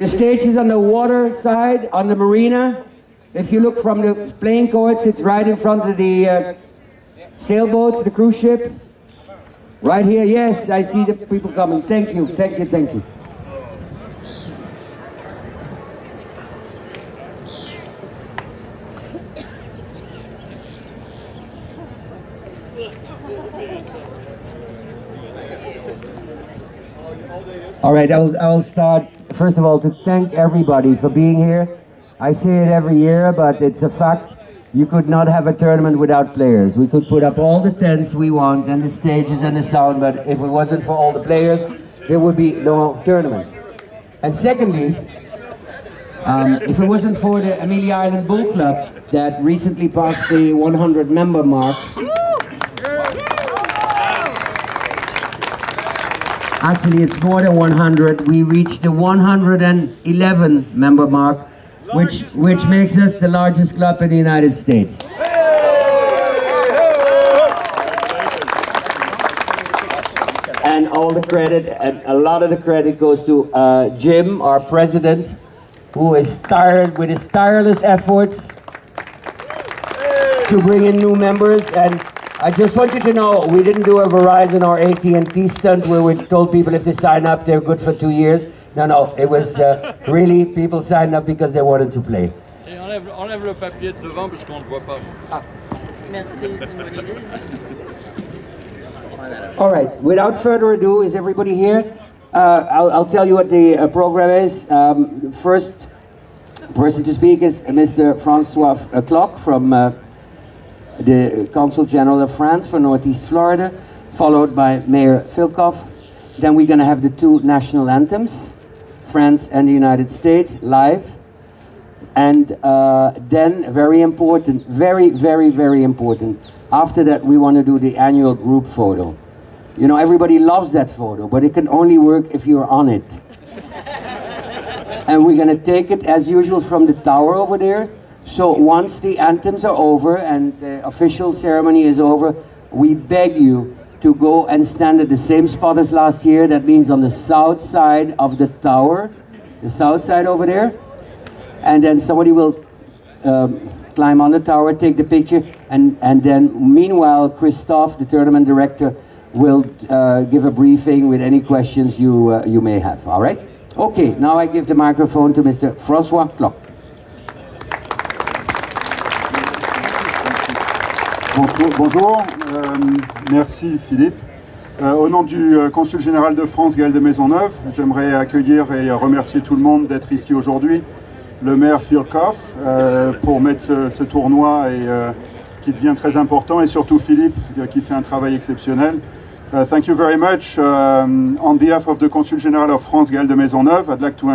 The stage is on the water side, on the marina. If you look from the playing courts, it's right in front of the sailboats, the cruise ship. Right here, yes, I see the people coming. Thank you, thank you, thank you. All right, I'll start, first of all, to thank everybody for being here. I say it every year, but it's a fact. You could not have a tournament without players. We could put up all the tents we want, and the stages and the sound, but if it wasn't for all the players, there would be no tournament. And secondly, if it wasn't for the Amelia Island Bowl Club that recently passed the 100 member mark, actually, it's more than 100. We reached the 111 member mark, which makes us the largest club in the United States. And all the credit, and a lot of the credit goes to Jim, our president, who is with his tireless efforts to bring in new members. And I just want you to know, we didn't do a Verizon or AT&T stunt where we told people if they sign up, they're good for 2 years. No, it was really people signed up because they wanted to play. Et enlève le papier de devant parce qu'on ne voit pas. Ah. Merci, c'est une bonne idée. All right, without further ado, is everybody here? I'll tell you what the program is. First person to speak is Mr. Francois Clock from the Consul General of France for Northeast Florida, followed by Mayor Filkoff. Then we're going to have the two national anthems, France and the United States, live. And then, very important, very important, after that we want to do the annual group photo. You know, everybody loves that photo, but it can only work if you're on it. And we're going to take it, as usual, from the tower over there. So once the anthems are over and the official ceremony is over, we beg you to go and stand at the same spot as last year. That means on the south side of the tower, the south side over there. And then somebody will climb on the tower, take the picture, and then meanwhile, Christophe, the tournament director, will give a briefing with any questions you may have. All right? Okay, now I give the microphone to Mr. Francois Clock. Bonjour, merci Philippe. Au nom du Consul Général de France, Gaël de Maisonneuve, j'aimerais accueillir et remercier tout le monde d'être ici aujourd'hui. Le maire Filkoff pour mettre ce tournoi qui devient très important, et surtout Philippe qui fait un travail exceptionnel. Thank you very much. On behalf of the Consul General of France, Gaël de Maisonneuve, I'd like to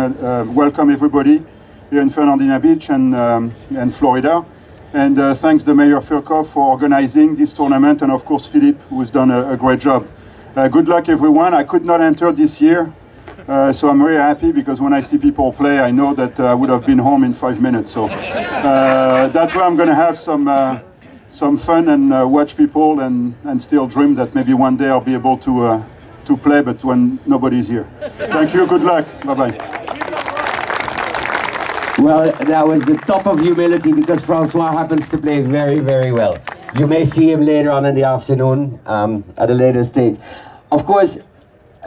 welcome everybody here in Fernandina Beach and Florida. And thanks to Mayor Filkoff for organizing this tournament, and of course Philippe, who's done a great job. Good luck everyone. I could not enter this year, so I'm very happy because when I see people play, I know that I would have been home in 5 minutes. So that way I'm going to have some fun and watch people and still dream that maybe one day I'll be able to play, but when nobody's here. Thank you, good luck, bye-bye. Well, that was the top of humility because Francois happens to play very well. You may see him later on in the afternoon at a later stage. Of course,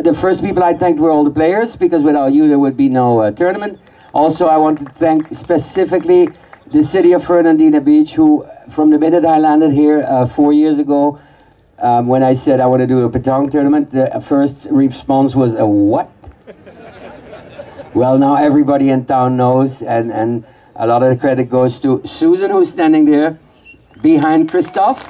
the first people I thanked were all the players, because without you there would be no tournament. Also, I want to thank specifically the city of Fernandina Beach, who from the minute I landed here 4 years ago, when I said I want to do a Petanque tournament, the first response was a what? Well, now everybody in town knows, and a lot of the credit goes to Susan, who's standing there behind Christophe,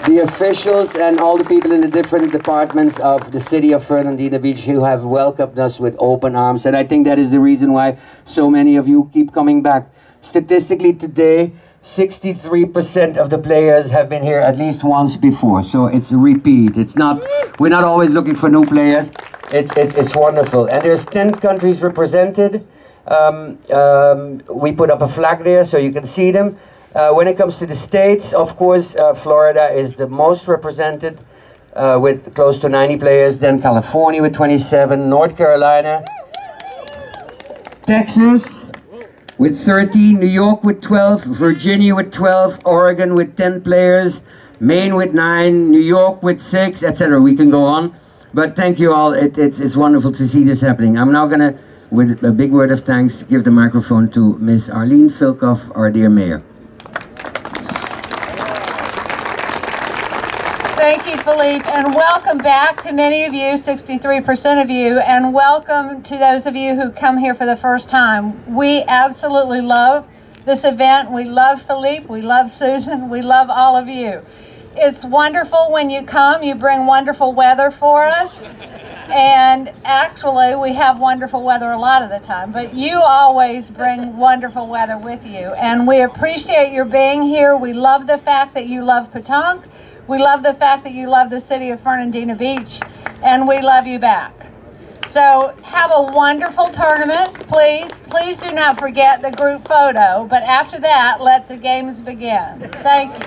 the officials and all the people in the different departments of the city of Fernandina Beach who have welcomed us with open arms. And I think that is the reason why so many of you keep coming back. Statistically today, 63% of the players have been here at least once before, so it's a repeat. It's not, we're not always looking for new players. It's wonderful. And there's 10 countries represented. We put up a flag there so you can see them. When it comes to the states, of course, Florida is the most represented. with close to 90 players, then California with 27, North Carolina, Texas with 13, New York with 12, Virginia with 12, Oregon with 10 players, Maine with 9, New York with 6, etc. We can go on, but thank you all. It's wonderful to see this happening. I'm now going to, with a big word of thanks, give the microphone to Miss Arlene Filkoff, our dear mayor. Thank you, Philippe, and welcome back to many of you, 63% of you, and welcome to those of you who come here for the first time. We absolutely love this event. We love Philippe, we love Susan, we love all of you. It's wonderful when you come. You bring wonderful weather for us. And actually, we have wonderful weather a lot of the time, but you always bring wonderful weather with you. And we appreciate your being here. We love the fact that you love Petanque. We love the fact that you love the city of Fernandina Beach, and we love you back. So have a wonderful tournament. Please do not forget the group photo, but after that, let the games begin. Thank you.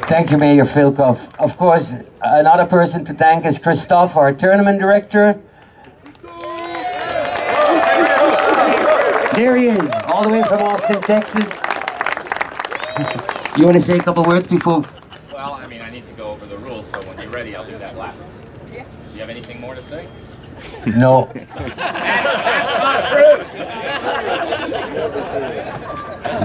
Thank you, Mayor Filkoff. Of course, another person to thank is Christophe, our tournament director. There he is, all the way from Austin, Texas. You want to say a couple words before? Well, I mean, I need to go over the rules, so when you're ready, I'll do that last. Do you have anything more to say? No. That's not true!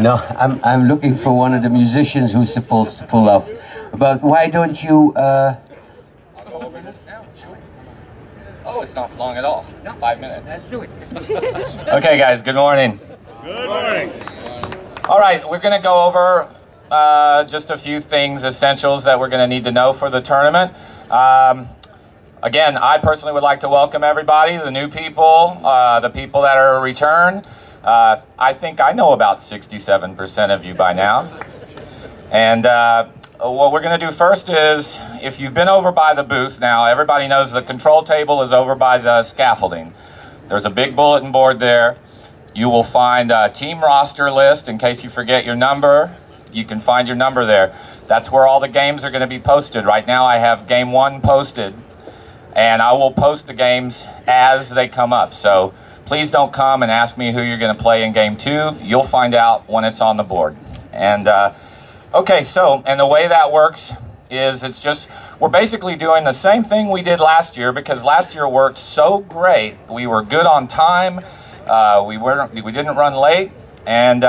No, I'm looking for one of the musicians who's supposed to pull off. But why don't you... I'll go over this now, sure. Oh, it's not long at all. 5 minutes. Let's do it. Okay, guys, good morning. Good morning. All right, we're going to go over just a few things, essentials that we're going to need to know for the tournament. Again, I personally would like to welcome everybody, the new people, the people that are a return. I think I know about 67% of you by now. And what we're going to do first is, if you've been over by the booth, now everybody knows the control table is over by the scaffolding. There's a big bulletin board there. You will find a team roster list in case you forget your number. You can find your number there. That's where all the games are going to be posted. Right now I have game 1 posted, and I will post the games as they come up. So please don't come and ask me who you're going to play in game 2. You'll find out when it's on the board. And okay, so, and the way that works is it's just, we're basically doing the same thing we did last year, because last year worked so great. We were good on time. We didn't run late, and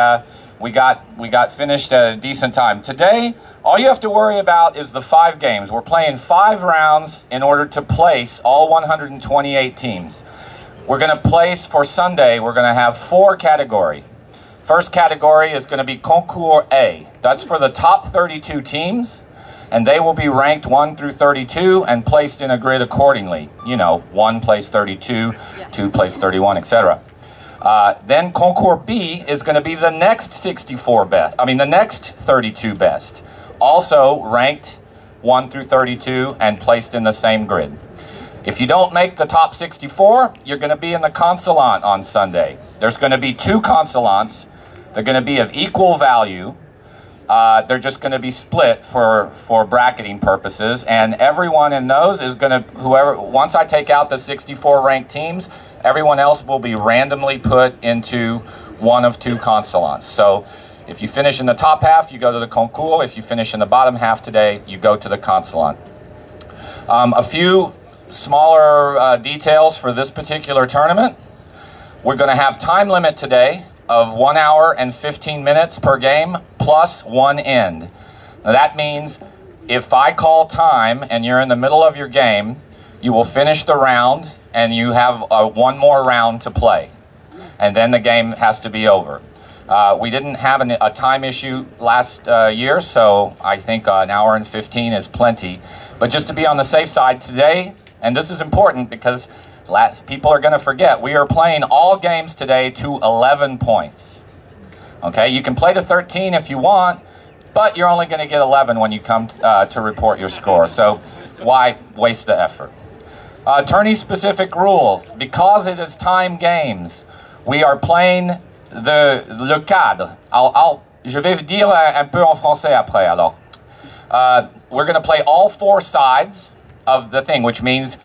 we got finished at a decent time. Today, all you have to worry about is the 5 games. We're playing 5 rounds in order to place all 128 teams. We're going to place, for Sunday, we're going to have 4 categories. First category is going to be Concours A. That's for the top 32 teams, and they will be ranked 1 through 32 and placed in a grid accordingly. You know, 1 place 32, 2 place 31, etc. Then Concours B is going to be the next 64 best. I mean, the next 32 best, also ranked 1 through 32 and placed in the same grid. If you don't make the top 64, you're going to be in the consulant on Sunday. There's going to be 2 consulants. They're going to be of equal value. They're just going to be split for bracketing purposes, and everyone in those is going to, once I take out the 64 ranked teams, everyone else will be randomly put into one of 2 consulants. So if you finish in the top half, you go to the concours. If you finish in the bottom half today, you go to the consulant. A few smaller details for this particular tournament. We're going to have time limit today of 1 hour and 15 minutes per game, plus 1 end. Now that means if I call time and you're in the middle of your game, you will finish the round and you have 1 more round to play. And then the game has to be over. We didn't have a time issue last year, so I think 1 hour and 15 is plenty. But just to be on the safe side today, and this is important because people are going to forget, we are playing all games today to 11 points. Okay, you can play to 13 if you want, but you're only going to get 11 when you come to report your score. So why waste the effort? Tourney-specific rules. Because it is time games, we are playing le cadre. I'll je vais vous dire un peu en français après alors. We're going to play all 4 sides of the thing, which means